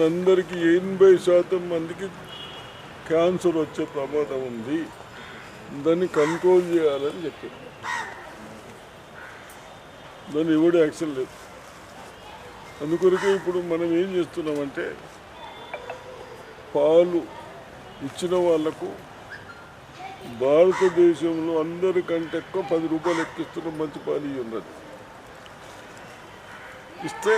మనందరికీ 80% మందికి క్యాన్సర్ వచ్చే ప్రమాదం ఉంది. దాన్ని కంట్రోల్ చేయాలని చెప్పారు. దాన్ని ఎవడు యాక్షన్ లేదు. అందుకొరకే ఇప్పుడు మనం ఏం చేస్తున్నామంటే పాలు ఇచ్చిన వాళ్లకు భారతదేశంలో అందరికంటే ఎక్కువ 10 రూపాయలు ఎక్కిస్తున్న మంచి పాలు ఉన్నది. ఇస్తే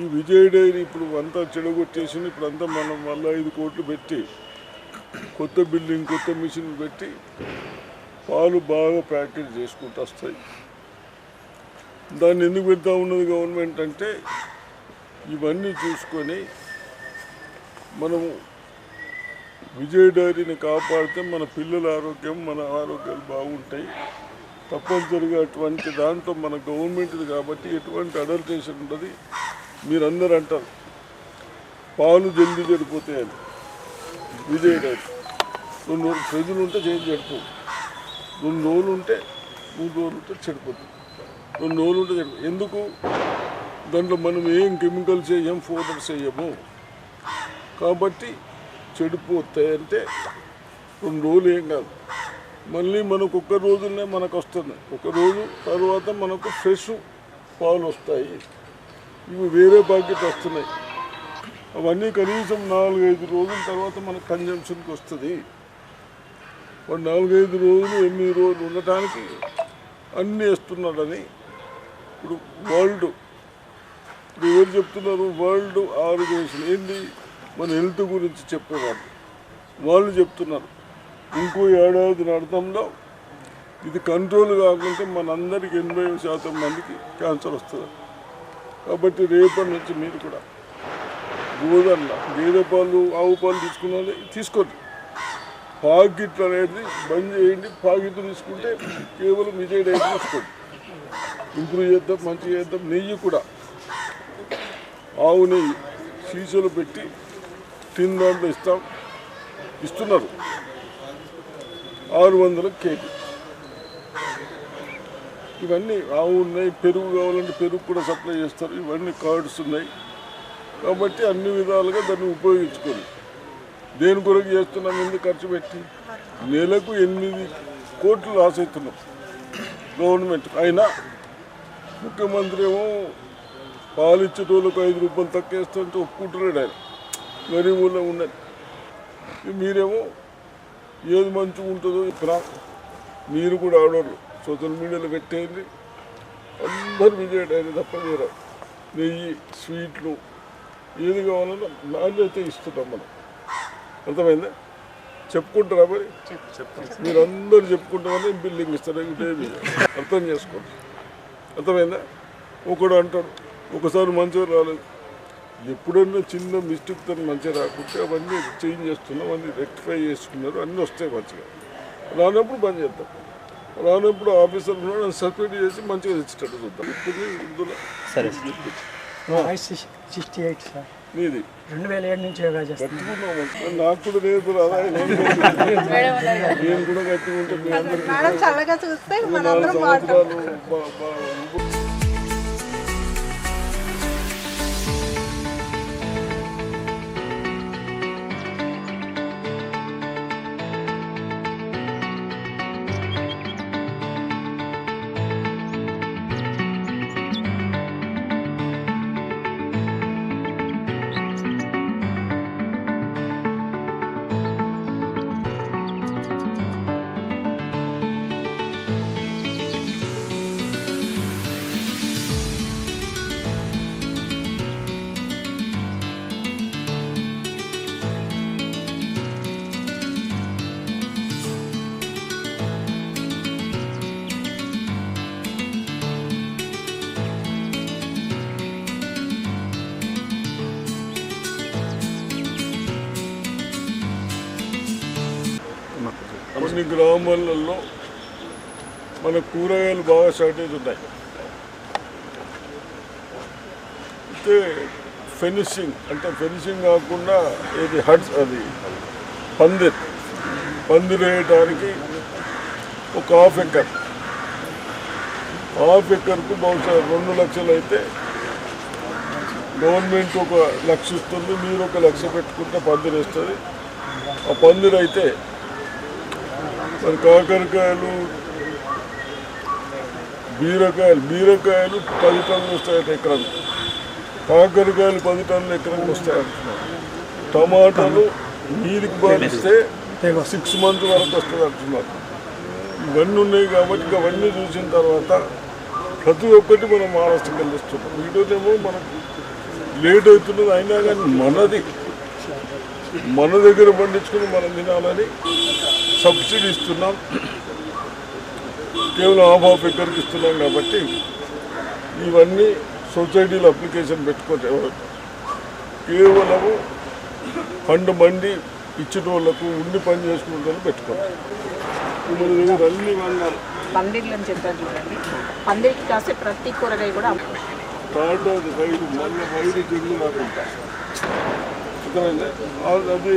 ఈ విజయ్ డైరీ ఇప్పుడు అంతా చెడగొట్టేసింది. ఇప్పుడు అంతా మనం మళ్ళీ 5 కోట్లు పెట్టి కొత్త బిల్డింగ్ కొత్త మిషన్ పెట్టి పాలు బాగా ప్యాకేజ్ చేసుకుంటూ వస్తాయి. దాన్ని ఎందుకు పెడతా ఉన్నది గవర్నమెంట్ అంటే ఇవన్నీ చూసుకొని మనము విజయ్ డైరీని కాపాడితే మన పిల్లల ఆరోగ్యం మన ఆరోగ్యాలు బాగుంటాయి. తప్పనిసరిగా అటువంటి దాంట్లో మన గవర్నమెంట్ది కాబట్టి ఎటువంటి అడల్టేషన్ ఉంటుంది. మీరందరూ అంటారు పాలు జల్దీ చెడిపోతాయని. విజయ్ డైరీ 2 రోజులు ఫ్రిడ్జ్లు ఉంటే చేంజ్ చెడిపో, 2 రోజులు ఉంటే 3 రోజులు ఉంటే చెడిపోతుంది. 2 రోజులు ఉంటే చెడిపో. ఎందుకు? దాంట్లో మనం ఏం కెమికల్స్ వేయం, పౌడర్స్ వేయము కాబట్టి చెడిపోతాయంటే 2 రోజులు ఏం కాదు. మళ్ళీ మనకు 1 రోజునే మనకు వస్తుంది. 1 రోజు తర్వాత మనకు ఫ్రెష్ పాలు వస్తాయి. ఇవి వేరే ప్యాకెట్ వస్తున్నాయి. అవన్నీ కనీసం 4-5 రోజుల తర్వాత మనకు కన్జంప్షన్కి వస్తుంది. 4-5 రోజులు 8 రోజులు ఉండటానికి అన్నీ వేస్తున్నాడని ఇప్పుడు వరల్డ్ ఎవరు చెప్తున్నారు? వరల్డ్ ఆర్గనైజేషన్ ఏంటి మన హెల్త్ గురించి చెప్పేవాళ్ళు వాళ్ళు చెప్తున్నారు. ఇంకో ఏడాది అర్థంలో ఇది కంట్రోల్ కాకుంటే మనందరికీ 80% మందికి క్యాన్సర్ వస్తుంది. కాబట్టి రేపటి నుంచి మీరు కూడా గోదన్న గేదె పాలు ఆవు పాలు తీసుకున్నది తీసుకోండి. పాకెట్లు అనేది బంద్ చేయండి. పాకెట్లు తీసుకుంటే కేవలం విజయ్ డైరీ తీసుకోండి. ఇంప్రూవ్ చేద్దాం, మంచిగా చేద్దాం. నెయ్యి కూడా ఆవు నెయ్యి సీసాలో పెట్టి టిన్ దాంట్లో ఇస్తున్నారు 600 కేజీ. ఇవన్నీ ఆవు ఉన్నాయి. పెరుగు కావాలంటే పెరుగు కూడా సప్లై చేస్తారు. ఇవన్నీ కార్డ్స్ ఉన్నాయి కాబట్టి అన్ని విధాలుగా దాన్ని ఉపయోగించుకోండి. దేని కొరకు చేస్తున్నాం? ఎందుకు ఖర్చు పెట్టి నెలకు 8 కోట్లు లాస్ అవుతున్నాం గవర్నమెంట్. అయినా ముఖ్యమంత్రి ఏమో పాలు ఇచ్చేటోళ్ళకు 5 రూపాయలు తక్కువ వేస్తుంటే ఒప్పుకుంటున్నాడు. ఆయన గరీబుల్లో ఉన్నది. మీరేమో ఏది మంచిగా ఉంటుందో ఇప్పుడు మీరు కూడా ఆడవాళ్ళు సోషల్ మీడియాలో పెట్టేయండి. అందరు విజయ్ డైరీ తప్ప వేరే నెయ్యి స్వీట్లు ఏది కావాలన్నా నాణ్యత ఇస్తున్నాం మనం. అర్థమైందా? చెప్పుకుంటారా? మరి మీరందరూ చెప్పుకుంటామని బిల్డింగ్ ఇస్తారు. ఇదేమి అర్థం చేసుకోండి. అర్థమైందా? ఒకడు అంటాడు ఒకసారి మంచిగా రాలేదు. ఎప్పుడన్నా చిన్న మిస్టేక్ తో మంచిగా రాకుంటే అవన్నీ చేంజ్ చేస్తున్నాం, అన్నీ రెక్టిఫై చేసుకున్నారు, అన్నీ వస్తాయి మంచిగా. రానప్పుడు బంద్ చేద్దాం. రానప్పుడు ఆఫీసర్ ఉన్నాడు సస్పెండ్ చేసి మంచిగా తెచ్చేటట్టు చూద్దాం. ఇప్పుడు ఇందులో సరే 68 సార్. నీది 2007 నుంచి యోగా చేస్తాను. కట్టుకున్నాము. నాకు కూడా నేర్పు రాదా? నేను కూడా కట్టుకుంటే మీ అందరికీ 4 సంవత్సరాలు కొన్ని గ్రామాలలో మన కూరగాయలు బాగా షార్టేజ్ ఉన్నాయి. అయితే ఫెన్సింగ్ అంటే ఫెన్సింగ్ కాకుండా ఇది హట్స్ అది పందిరు వేయడానికి ఒక హాఫ్ ఎకర్కు బహుశా 2 లక్షలు అయితే గవర్నమెంట్ ఒక లక్ష ఇస్తుంది, మీరు ఒక లక్ష పెట్టుకుంటే పందిరి ఇస్తుంది. ఆ పందిరి అయితే మరి కాకరకాయలు, బీరకాయలు 10 టన్నులు వస్తాయట ఎకరం, కాకరకాయలు 10 టన్నులు ఎకరం వస్తాయంటున్నారు. టమాటాలు నీరుకి బాధిస్తే 6 months వరకు వస్తుంది అంటున్నారు. ఇవన్నీ ఉన్నాయి కాబట్టి అవన్నీ చూసిన తర్వాత ప్రతి ఒక్కటి మనం మహారాష్ట్రకి వెళ్ళిస్తున్నాం. వీటినేమో మనకు లేట్ అవుతున్నది, అయినా కానీ మన దగ్గర పండించుకుని మనం తినాలని సబ్సిడీ ఇస్తున్నాం. కేవలం హాఫ్ ఎకర్కి ఇస్తున్నాం కాబట్టి ఇవన్నీ సొసైటీలో అప్లికేషన్ పెట్టుకోవచ్చు. ఎవరు కేవలము పండు మండి ఇచ్చిన వాళ్ళకు ఉండి పని చేసుకుంటే పెట్టుకోవచ్చు. మన దగ్గర అన్ని వండాలి. పందిర్లు అని చెప్పారు చూడండి, పందిరికి కాసే ప్రతి కూరగాయ కూడా తాటది రైలు మళ్ళీ రైలు తిరిగి నాకు అది